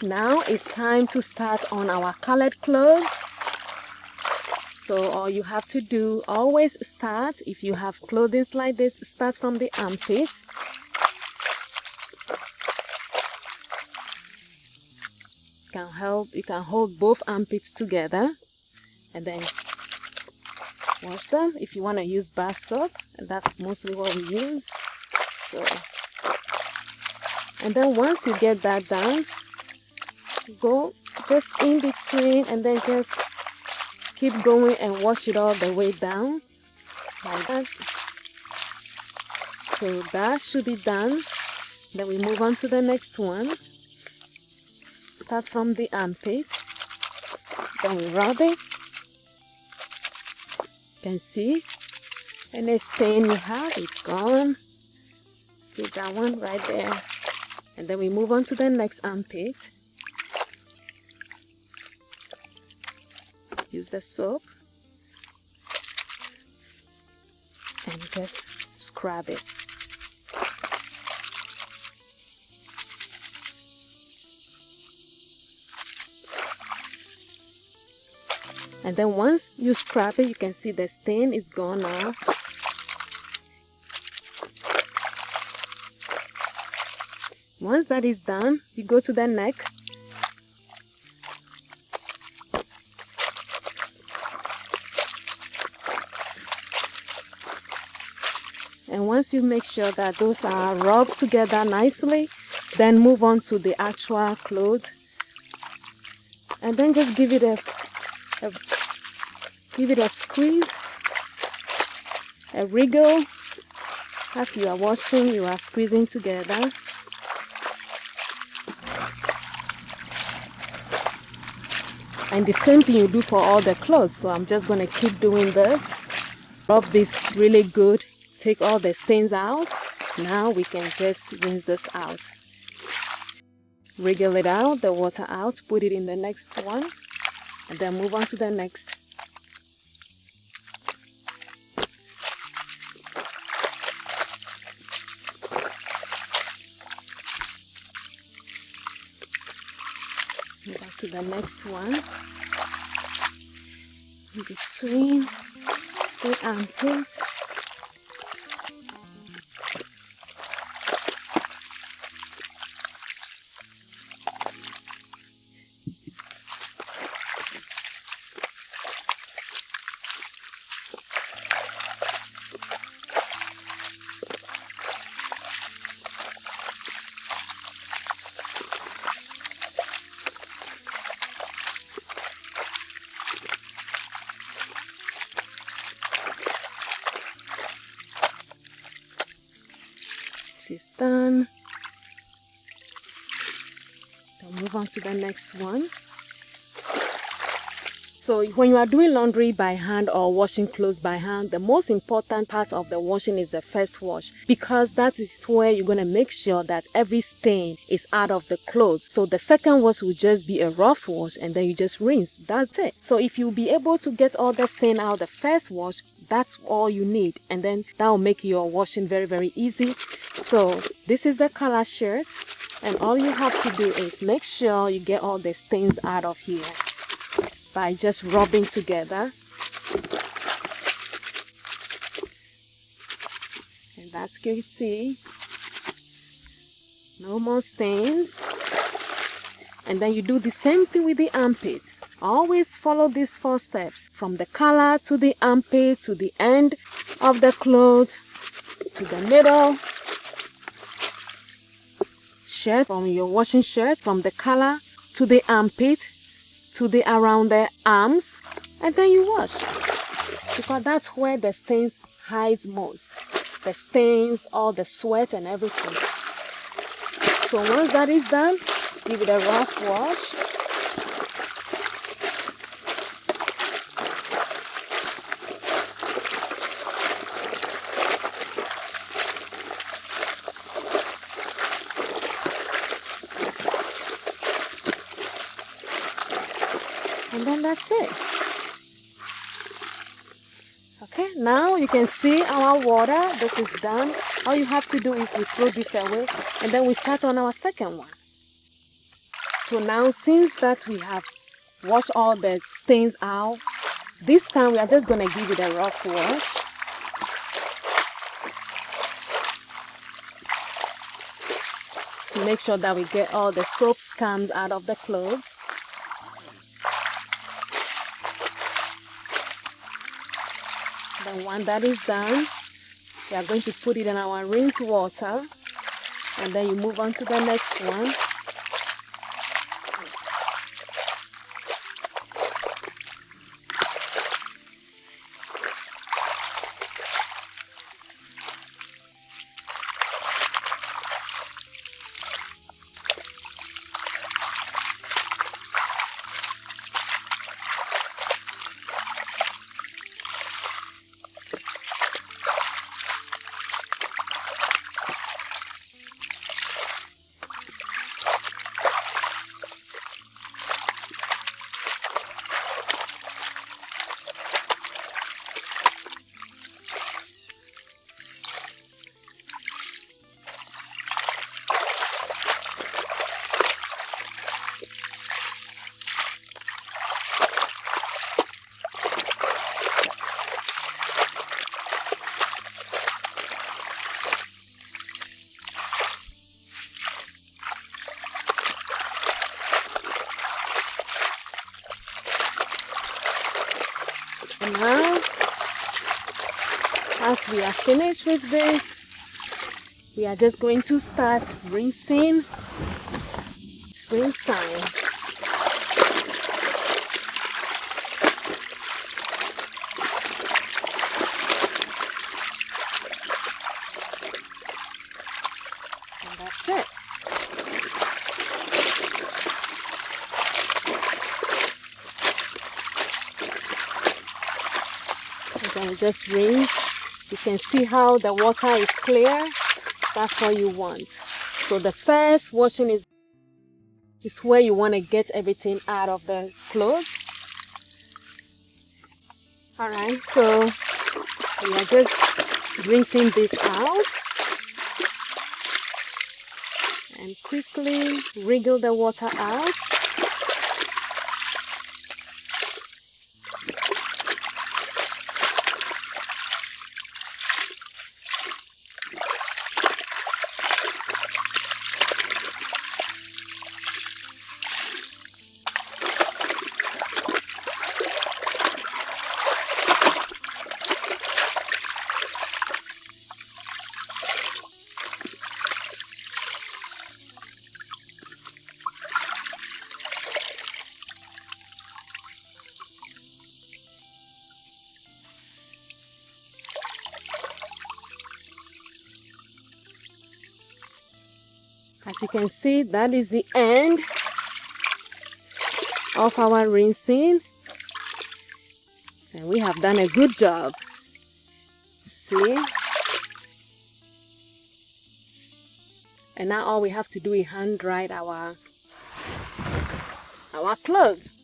Now it's time to start on our colored clothes. So all you have to do, always start, if you have clothing like this, start from the armpit. You can hold both armpits together and then wash them. If you want to use bar soap, and that's mostly what we use. So, and then once you get that done, go just in between and then just keep going and wash it all the way down like that. So that should be done. Then we move on to the next one. Start from the armpit. Then we rub it. You can see any stain you have, it's gone. See that one right there. And then we move on to the next armpit. Use the soap and just scrub it. And then once you scrub it, you can see the stain is gone now. Once that is done, you go to the neck. And once you make sure that those are rubbed together nicely, then move on to the actual clothes. And then just give it a squeeze, a wriggle. As you are washing, you are squeezing together. And the same thing you do for all the clothes. So I'm just going to keep doing this. Rub this really good. Take all the stains out. Now we can just rinse this out. Wriggle it out, the water out, put it in the next one, and then move on to the next. Move on to the next one. In between the armpits. Is done. Then move on to the next one. So when you are doing laundry by hand or washing clothes by hand, the most important part of the washing is the first wash, because that is where you're going to make sure that every stain is out of the clothes. So the second wash will just be a rough wash and then you just rinse. That's it. So if you'll be able to get all the stain out the first wash, that's all you need, and then that will make your washing very, very easy. So this is the color shirt, and all you have to do is make sure you get all the stains out of here by just rubbing together. And as you can see, no more stains. And then you do the same thing with the armpits. Always follow these 4 steps, from the collar to the armpit to the end of the clothes to the middle. Shirt, from your washing shirt, from the collar to the armpit to the around the arms, and then you wash, because that's where the stains hides most. The stains, all the sweat and everything. So once that is done, give it a rough wash. And then that's it. Okay, now you can see our water. This is done. All you have to do is we throw this away, and then we start on our second one. So now, since that we have washed all the stains out, this time we are just going to give it a rough wash. To make sure that we get all the soap scums out of the clothes. Then when that is done, we are going to put it in our rinse water, and then you move on to the next one. And now, as we are finished with this, we are just going to start rinsing. It's rinse time. And that's it. And just rinse. You can see how the water is clear. That's what you want. So the first washing is where you want to get everything out of the clothes. Alright, so we are just rinsing this out and quickly wriggle the water out. As you can see, that is the end of our rinsing, and we have done a good job. See? And now all we have to do is hand dry our clothes.